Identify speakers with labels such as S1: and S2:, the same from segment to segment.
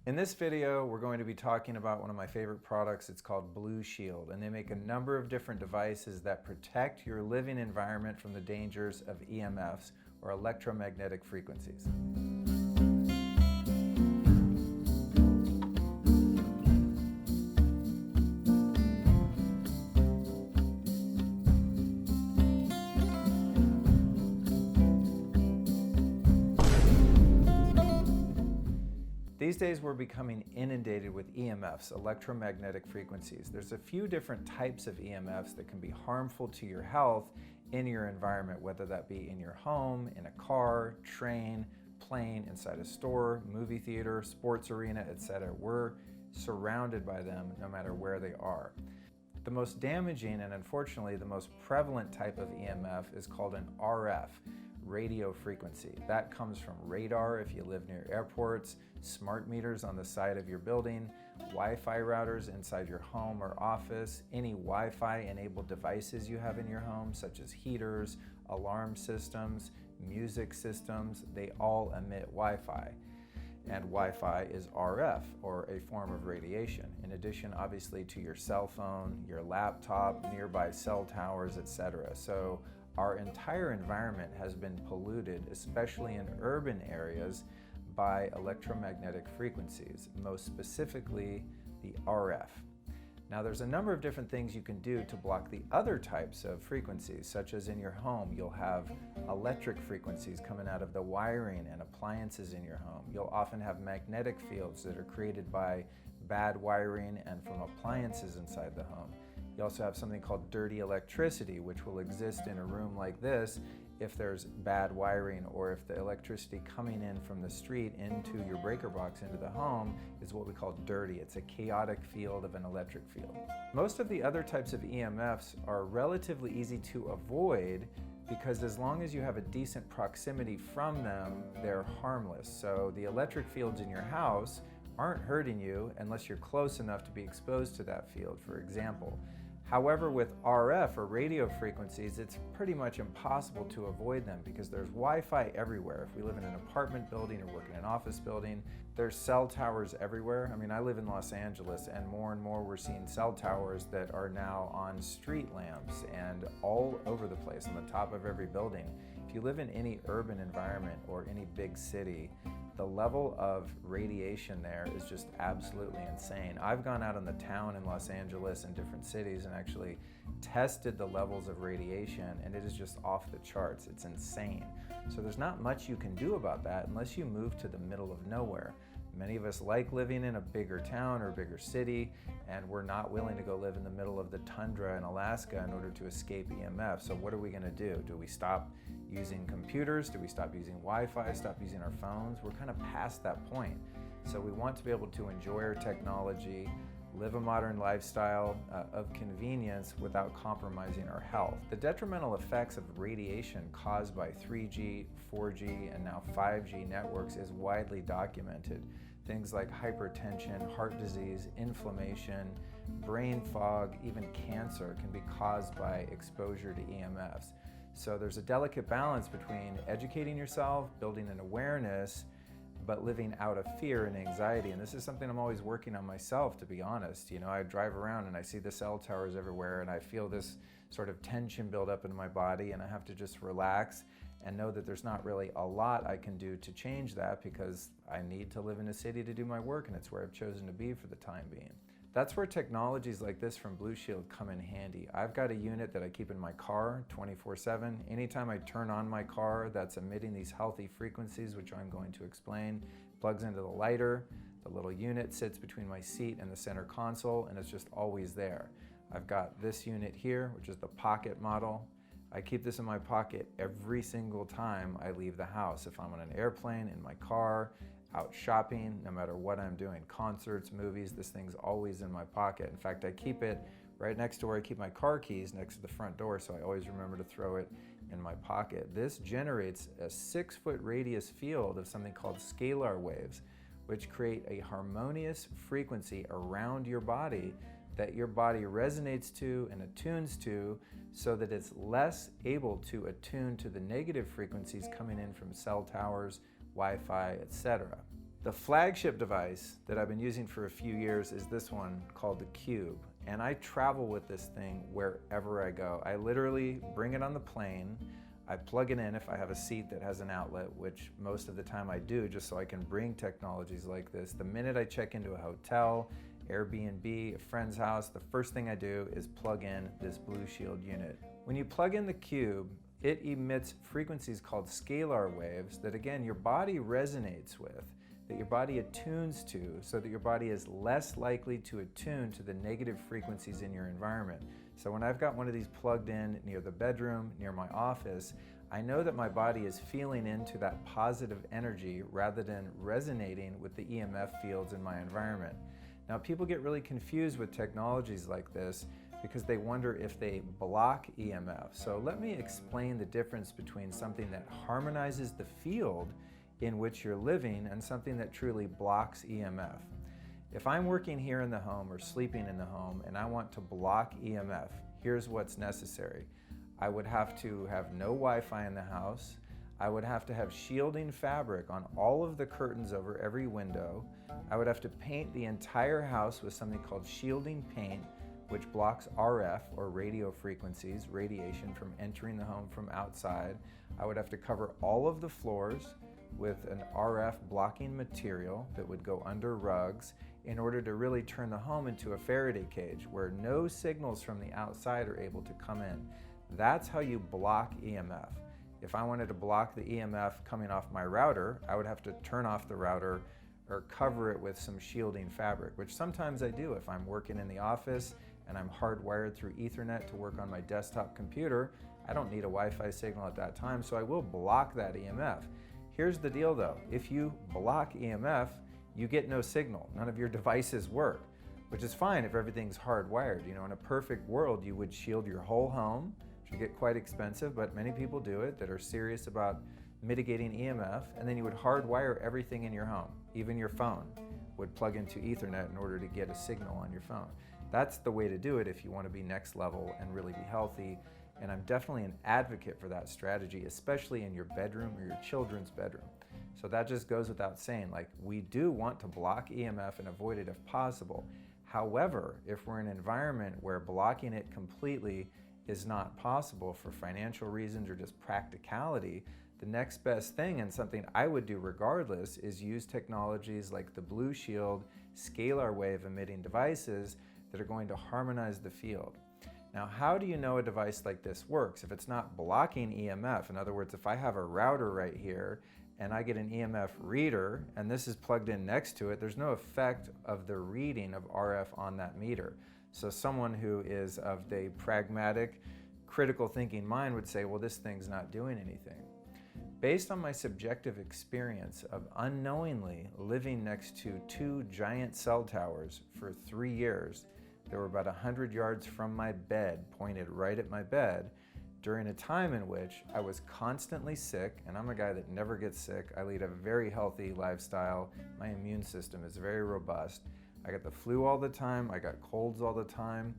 S1: In this video, we're going to be talking about one of my favorite products. It's called Blushield, and they make a number of different devices that protect your living environment from the dangers of EMFs, or electromagnetic frequencies. These days we're becoming inundated with EMFs, electromagnetic frequencies. There's a few different types of EMFs that can be harmful to your health in your environment, whether that be in your home, in a car, train, plane, inside a store, movie theater, sports arena, etc. We're surrounded by them no matter where they are. The most damaging and unfortunately the most prevalent type of EMF is called an RF, radio frequency. That comes from radar if you live near airports, smart meters on the side of your building, Wi-Fi routers inside your home or office, any Wi-Fi enabled devices you have in your home, such as heaters, alarm systems, music systems, they all emit Wi-Fi. And Wi-Fi is RF, or a form of radiation, in addition obviously to your cell phone, your laptop, nearby cell towers, etc. So our entire environment has been polluted, especially in urban areas, by electromagnetic frequencies, most specifically the RF. Now there's a number of different things you can do to block the other types of frequencies, such as in your home, you'll have electric frequencies coming out of the wiring and appliances in your home. You'll often have magnetic fields that are created by bad wiring and from appliances inside the home. You also have something called dirty electricity, which will exist in a room like this if there's bad wiring, or if the electricity coming in from the street into your breaker box into the home is what we call dirty. It's a chaotic field of an electric field. Most of the other types of EMFs are relatively easy to avoid because as long as you have a decent proximity from them, they're harmless. So the electric fields in your house aren't hurting you unless you're close enough to be exposed to that field, for example. However, with RF or radio frequencies, it's pretty much impossible to avoid them because there's Wi-Fi everywhere. If we live in an apartment building or work in an office building, there's cell towers everywhere. I mean, I live in Los Angeles, and more we're seeing cell towers that are now on street lamps and all over the place on the top of every building. If you live in any urban environment or any big city, the level of radiation there is just absolutely insane. I've gone out in the town in Los Angeles and different cities and actually tested the levels of radiation, and it is just off the charts. It's insane. So there's not much you can do about that unless you move to the middle of nowhere. Many of us like living in a bigger town or a bigger city, and we're not willing to go live in the middle of the tundra in Alaska in order to escape EMF. So what are we going to do? Do we stop using computers? Do we stop using Wi-Fi? Stop using our phones? We're kind of past that point. So we want to be able to enjoy our technology, live a modern lifestyle of convenience without compromising our health. The detrimental effects of radiation caused by 3G, 4G, and now 5G networks is widely documented. Things like hypertension, heart disease, inflammation, brain fog, even cancer can be caused by exposure to EMFs. So there's a delicate balance between educating yourself, building an awareness, but living out of fear and anxiety. And this is something I'm always working on myself, to be honest. You know, I drive around and I see the cell towers everywhere, and I feel this sort of tension build up in my body, and I have to just relax and know that there's not really a lot I can do to change that because I need to live in a city to do my work, and it's where I've chosen to be for the time being. That's where technologies like this from Blushield come in handy. I've got a unit that I keep in my car 24/7. Anytime I turn on my car that's emitting these healthy frequencies, which I'm going to explain, plugs into the lighter. The little unit sits between my seat and the center console, and it's just always there. I've got this unit here, which is the pocket model. I keep this in my pocket every single time I leave the house. If I'm on an airplane, in my car, out shopping, no matter what I'm doing, concerts, movies, this thing's always in my pocket. In fact, I keep it right next to where I keep my car keys, next to the front door, so I always remember to throw it in my pocket. This generates a 6-foot radius field of something called scalar waves, which create a harmonious frequency around your body that your body resonates to and attunes to, so that it's less able to attune to the negative frequencies coming in from cell towers, Wi-Fi, etc. The flagship device that I've been using for a few years is this one called the Cube. And I travel with this thing wherever I go. I literally bring it on the plane. I plug it in if I have a seat that has an outlet, which most of the time I do, just so I can bring technologies like this. The minute I check into a hotel, Airbnb, a friend's house, the first thing I do is plug in this Blushield unit. When you plug in the Cube, it emits frequencies called scalar waves that, again, your body resonates with, that your body attunes to, so that your body is less likely to attune to the negative frequencies in your environment. So when I've got one of these plugged in near the bedroom, near my office, I know that my body is feeling into that positive energy rather than resonating with the EMF fields in my environment. Now, people get really confused with technologies like this because they wonder if they block EMF. So let me explain the difference between something that harmonizes the field in which you're living and something that truly blocks EMF. If I'm working here in the home or sleeping in the home and I want to block EMF, here's what's necessary. I would have to have no Wi-Fi in the house. I would have to have shielding fabric on all of the curtains over every window. I would have to paint the entire house with something called shielding paint, which blocks RF or radio frequencies, radiation from entering the home from outside. I would have to cover all of the floors with an RF blocking material that would go under rugs in order to really turn the home into a Faraday cage where no signals from the outside are able to come in. That's how you block EMF. If I wanted to block the EMF coming off my router, I would have to turn off the router or cover it with some shielding fabric, which sometimes I do if I'm working in the office and I'm hardwired through Ethernet to work on my desktop computer. I don't need a Wi-Fi signal at that time, so I will block that EMF. Here's the deal though, if you block EMF, you get no signal. None of your devices work, which is fine if everything's hardwired. You know, in a perfect world, you would shield your whole home, which would get quite expensive, but many people do it that are serious about mitigating EMF, and then you would hardwire everything in your home. Even your phone would plug into Ethernet in order to get a signal on your phone. That's the way to do it if you want to be next level and really be healthy. And I'm definitely an advocate for that strategy, especially in your bedroom or your children's bedroom. So that just goes without saying, like, we do want to block EMF and avoid it if possible. However, if we're in an environment where blocking it completely is not possible for financial reasons or just practicality, the next best thing, and something I would do regardless, is use technologies like the Blushield scalar wave emitting devices that are going to harmonize the field. Now, how do you know a device like this works if it's not blocking EMF? In other words, if I have a router right here and I get an EMF reader and this is plugged in next to it, there's no effect of the reading of RF on that meter. So someone who is of the pragmatic, critical thinking mind would say, well, this thing's not doing anything. Based on my subjective experience of unknowingly living next to 2 giant cell towers for 3 years, they were about 100 yards from my bed, pointed right at my bed, during a time in which I was constantly sick, and I'm a guy that never gets sick. I lead a very healthy lifestyle. My immune system is very robust. I got the flu all the time. I got colds all the time.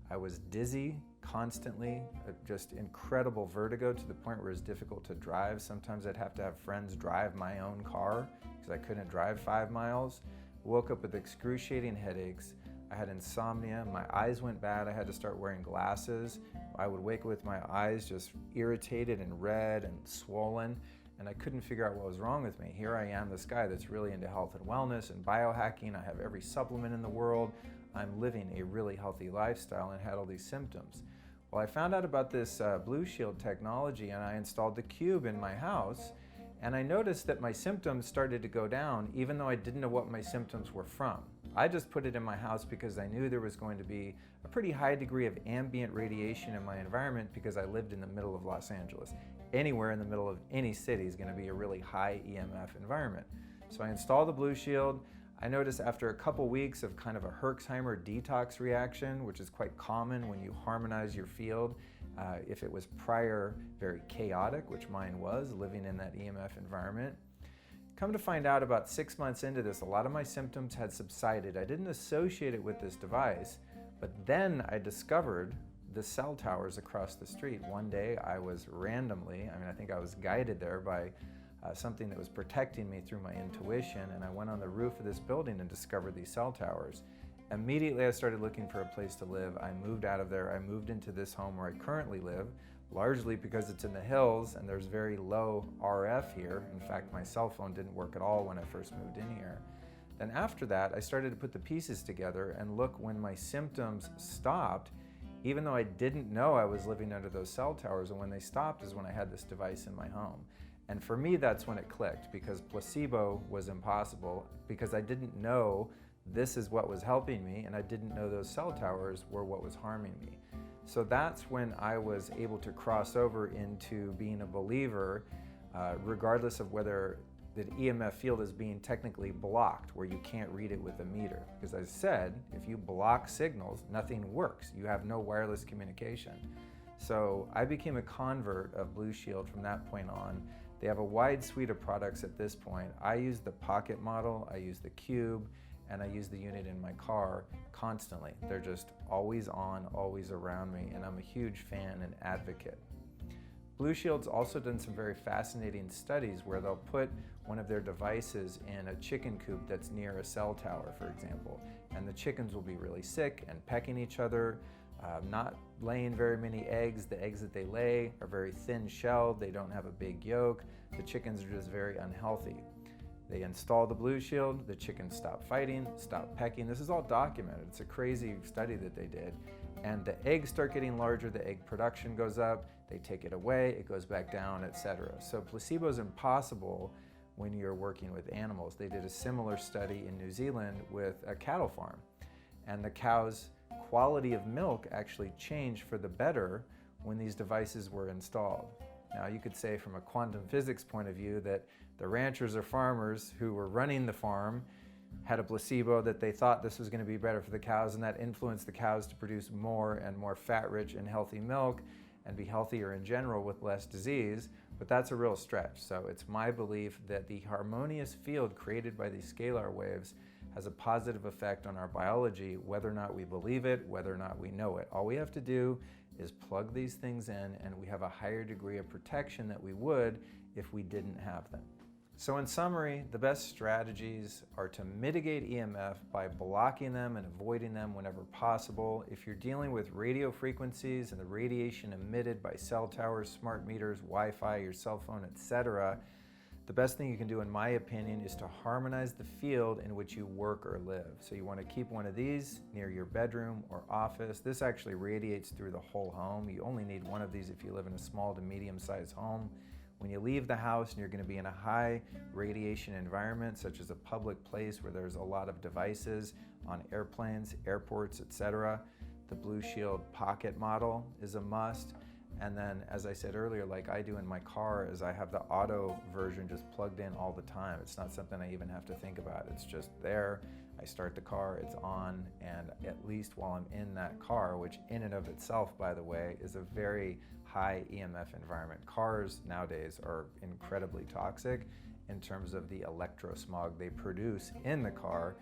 S1: I was dizzy constantly, just incredible vertigo to the point where it was difficult to drive. Sometimes I'd have to have friends drive my own car because I couldn't drive 5 miles. Woke up with excruciating headaches. I had insomnia, my eyes went bad, I had to start wearing glasses. I would wake up with my eyes just irritated and red and swollen, and I couldn't figure out what was wrong with me. Here I am, this guy that's really into health and wellness and biohacking. I have every supplement in the world. I'm living a really healthy lifestyle and had all these symptoms. Well, I found out about this Blushield technology and I installed the Cube in my house, and I noticed that my symptoms started to go down even though I didn't know what my symptoms were from. I just put it in my house because I knew there was going to be a pretty high degree of ambient radiation in my environment because I lived in the middle of Los Angeles. Anywhere in the middle of any city is going to be a really high EMF environment. So I installed the Blushield. I noticed after a couple weeks of kind of a Herxheimer detox reaction, which is quite common when you harmonize your field, if it was prior very chaotic, which mine was, living in that EMF environment. Come to find out, about 6 months into this, a lot of my symptoms had subsided. I didn't associate it with this device, but then I discovered the cell towers across the street. One day I was randomly, I think I was guided there by something that was protecting me through my intuition, and I went on the roof of this building and discovered these cell towers. Immediately I started looking for a place to live. I moved out of there. I moved into this home where I currently live, largely because it's in the hills and there's very low RF here. In fact, my cell phone didn't work at all when I first moved in here. Then after that, I started to put the pieces together and look, when my symptoms stopped, even though I didn't know I was living under those cell towers, and when they stopped is when I had this device in my home. And for me, that's when it clicked, because placebo was impossible, because I didn't know this is what was helping me, and I didn't know those cell towers were what was harming me. So that's when I was able to cross over into being a believer, regardless of whether the EMF field is being technically blocked, where you can't read it with a meter. Because as I said, if you block signals, nothing works. You have no wireless communication. So I became a convert of Blushield from that point on. They have a wide suite of products at this point. I use the Pocket model, I use the Cube, and I use the unit in my car constantly. They're just always on, always around me, and I'm a huge fan and advocate. Blueshield's also done some very fascinating studies where they'll put one of their devices in a chicken coop that's near a cell tower, for example, and the chickens will be really sick and pecking each other, not laying very many eggs. The eggs that they lay are very thin-shelled, they don't have a big yolk. The chickens are just very unhealthy. They install the Blushield, the chickens stop fighting, stop pecking. This is all documented. It's a crazy study that they did. And the eggs start getting larger, the egg production goes up, they take it away, it goes back down, etc. So placebo is impossible when you're working with animals. They did a similar study in New Zealand with a cattle farm, and the cows' quality of milk actually changed for the better when these devices were installed. Now you could say from a quantum physics point of view that the ranchers or farmers who were running the farm had a placebo that they thought this was going to be better for the cows, and that influenced the cows to produce more and more fat-rich and healthy milk and be healthier in general with less disease, but that's a real stretch. So it's my belief that the harmonious field created by these scalar waves has a positive effect on our biology, whether or not we believe it, whether or not we know it. All we have to do is plug these things in, and we have a higher degree of protection than we would if we didn't have them. So in summary, the best strategies are to mitigate EMF by blocking them and avoiding them whenever possible. If you're dealing with radio frequencies and the radiation emitted by cell towers, smart meters, Wi-Fi, your cell phone, etc., the best thing you can do, in my opinion, is to harmonize the field in which you work or live. So you want to keep one of these near your bedroom or office. This actually radiates through the whole home. You only need one of these if you live in a small to medium-sized home. When you leave the house and you're going to be in a high radiation environment, such as a public place where there's a lot of devices on airplanes, airports, etc., the Blushield Pocket model is a must. And then, as I said earlier, like I do in my car, is I have the auto version just plugged in all the time. It's not something I even have to think about. It's just there. I start the car, it's on, and at least while I'm in that car, which in and of itself, by the way, is a very high EMF environment. Cars nowadays are incredibly toxic in terms of the electrosmog they produce in the car,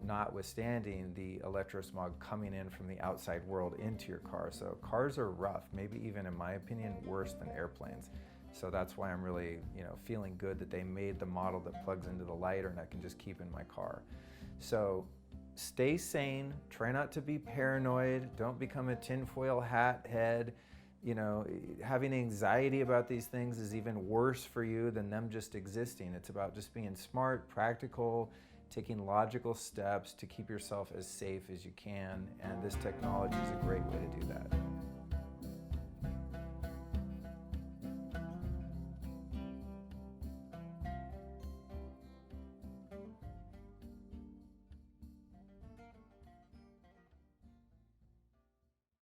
S1: notwithstanding the electrosmog coming in from the outside world into your car. So cars are rough, maybe even, in my opinion, worse than airplanes. So that's why I'm really, feeling good that they made the model that plugs into the lighter and I can just keep in my car. So stay sane, try not to be paranoid, don't become a tinfoil hat head. Having anxiety about these things is even worse for you than them just existing. It's about just being smart, practical, taking logical steps to keep yourself as safe as you can, and this technology is a great way to do that.